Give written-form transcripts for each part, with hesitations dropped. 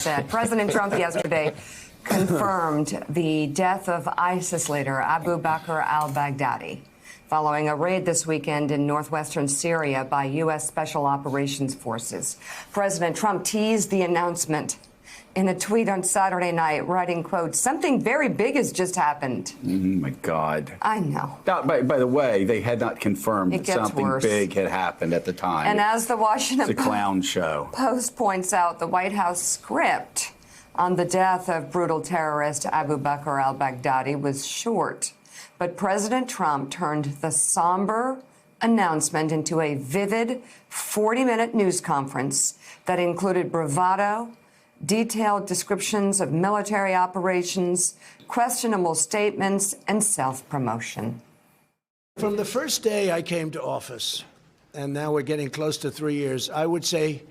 said. President Trump yesterday confirmed the death of ISIS leader Abu Bakr al-Baghdadi following a raid this weekend in northwestern Syria by U.S. Special Operations Forces. President Trump teased the announcement in a tweet on Saturday night, writing, quote, "Something very big has just happened." Oh, my God. I know. Now, by the way, they had not confirmed that something worse. big had happened at the time. And as the Washington It's a clown show. Post points out, the White House script on the death of brutal terrorist Abu Bakr al-Baghdadi was short. But President Trump turned the somber announcement into a vivid 40-minute news conference that included bravado, detailed descriptions of military operations, questionable statements, and self-promotion. From the first day I came to office, and now we're getting close to 3 years, I would say,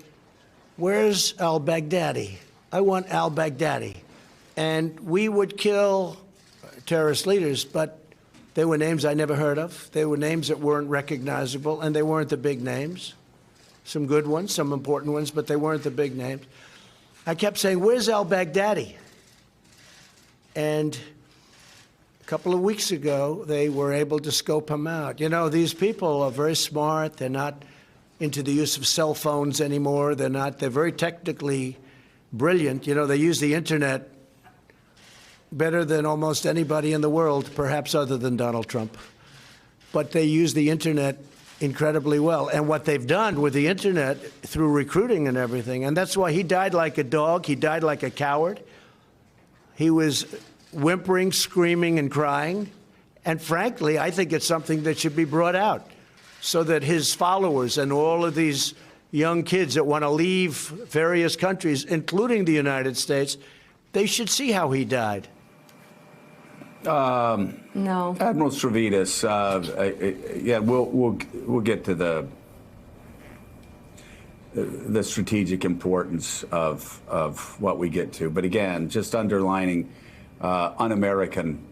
where's al-Baghdadi? I want al-Baghdadi. And we would kill terrorist leaders, but they were names I never heard of. They were names that weren't recognizable, and they weren't the big names. Some good ones, some important ones, but they weren't the big names. I kept saying, where's al-Baghdadi? And a couple of weeks ago, they were able to scope him out. You know, these people are very smart. They're not into the use of cell phones anymore. They're very technically brilliant. You know, they use the internet better than almost anybody in the world, perhaps other than Donald Trump. But they use the internet incredibly well. And what they've done with the internet through recruiting and everything, and that's why he died like a dog. He died like a coward. He was whimpering, screaming, and crying. And frankly, I think it's something that should be brought out so that his followers and all of these young kids that want to leave various countries, including the United States, they should see how he died. No. Admiral Stavridis, yeah, we'll get to the strategic importance of what we get to, but again, just underlining un-American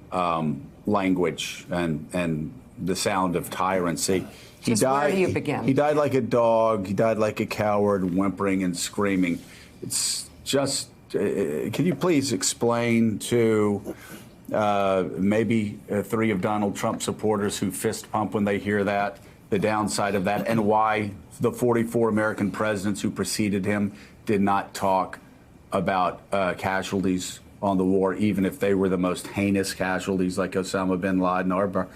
language and the sound of tyrancy. Where do you begin? He died like a dog. He died like a coward, whimpering and screaming. It's just. Can you please explain to maybe 3 of Donald Trump's supporters who fist pump when they hear that, the downside of that, and why the 44 American presidents who preceded him did not talk about casualties on the war, even if they were the most heinous casualties like Osama bin Laden or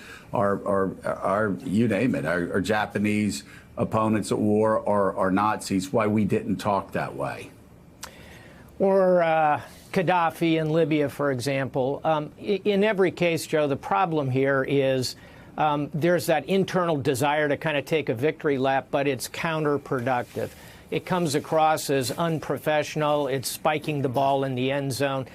you name it, our Japanese opponents at war or Nazis, why we didn't talk that way. Or Gaddafi in Libya, for example. In every case, Joe, the problem here is there's that internal desire to kind of take a victory lap, but it's counterproductive. It comes across as unprofessional. It's spiking the ball in the end zone.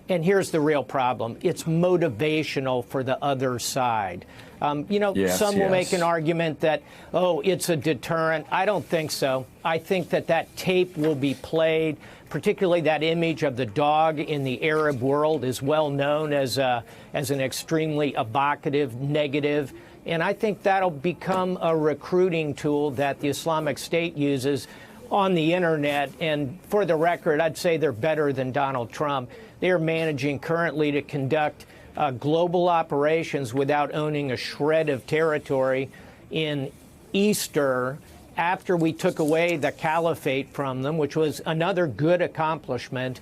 And here's the real problem. It's motivational for the other side. You know, some will make an argument that, oh, it's a deterrent. I don't think so. I think that tape will be played, particularly that image of the dog in the Arab world is well known as an extremely evocative, negative. And I think that'll become a recruiting tool that the Islamic State uses on the internet. And for the record, I'd say they're better than Donald Trump. They are managing currently to conduct global operations without owning a shred of territory. In Easter, after we took away the caliphate from them, which was another good accomplishment,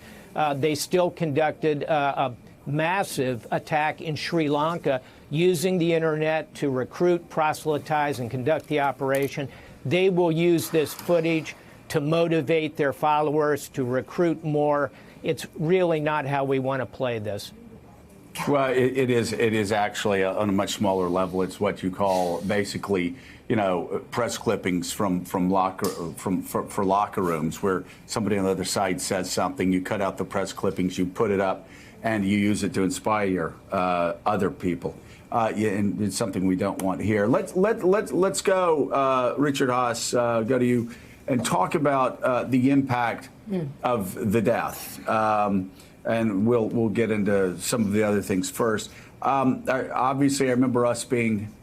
they still conducted a massive attack in Sri Lanka using the internet to recruit, proselytize, and conduct the operation. They will use this footage to motivate their followers to recruit more. It's really not how we want to play this. Well, it is actually on a much smaller level. It's what you call basically, you know, press clippings for locker rooms where somebody on the other side says something. You cut out the press clippings, you put it up, and you use it to inspire other people. And it's something we don't want here. Let's go, Richard Haass, go to you and talk about the impact of the death. And we'll get into some of the other things first. Obviously, I remember us being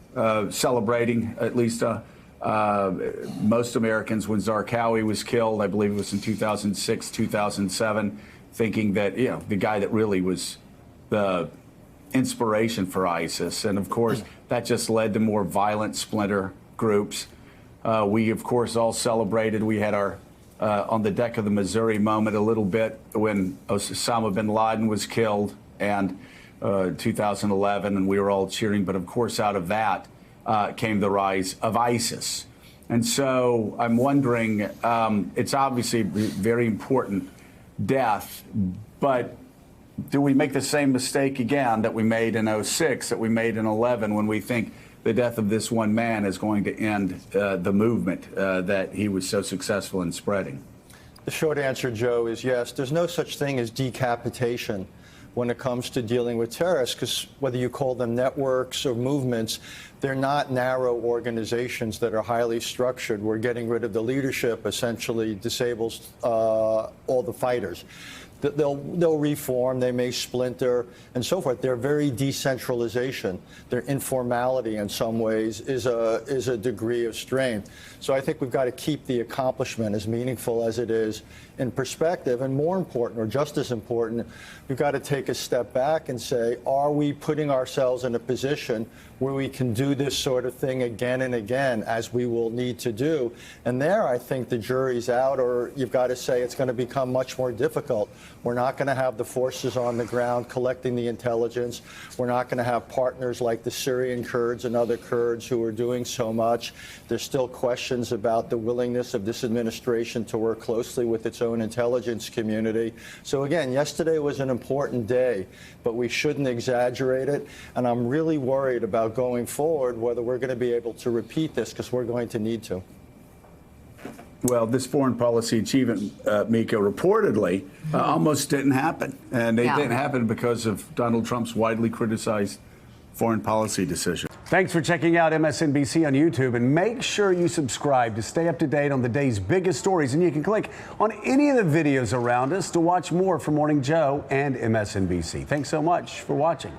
celebrating, at least most Americans, when Zarqawi was killed. I believe it was in 2006, 2007. thinking that, the guy that really was the inspiration for ISIS. And of course, that just led to more violent splinter groups. We, of course, all celebrated. We had our on the deck of the Missouri moment a little bit when Osama bin Laden was killed, and 2011, and we were all cheering. But of course, out of that came the rise of ISIS. And so I'm wondering, it's obviously a very important death, but do we make the same mistake again that we made in 06, that we made in 11, when we think the death of this one man is going to end the movement that he was so successful in spreading? The short answer, Joe, is yes. There's no such thing as decapitation when it comes to dealing with terrorists, because whether you call them networks or movements, they're not narrow organizations that are highly structured. We're getting rid of the leadership, essentially disables all the fighters. They'll reform, they may splinter, and so forth. They're very decentralization. Their informality, in some ways, is a degree of strength. So I think we've got to keep the accomplishment, as meaningful as it is, in perspective. And more important, or just as important, we've got to take a step back and say, are we putting ourselves in a position where we can do this sort of thing again and again, as we will need to do? And there, I think the jury's out, or you've got to say it's going to become much more difficult. We're not going to have the forces on the ground collecting the intelligence. We're not going to have partners like the Syrian Kurds and other Kurds who are doing so much. There's still questions about the willingness of this administration to work closely with its own intelligence community. So again, yesterday was an important day, but we shouldn't exaggerate it. And I'm really worried about going forward whether we're going to be able to repeat this, because we're going to need to. Well, this foreign policy achievement, Mika, reportedly almost didn't happen. And it didn't happen because of Donald Trump's widely criticized foreign policy decision. Thanks for checking out MSNBC on YouTube, and make sure you subscribe to stay up to date on the day's biggest stories. And you can click on any of the videos around us to watch more from Morning Joe and MSNBC. Thanks so much for watching.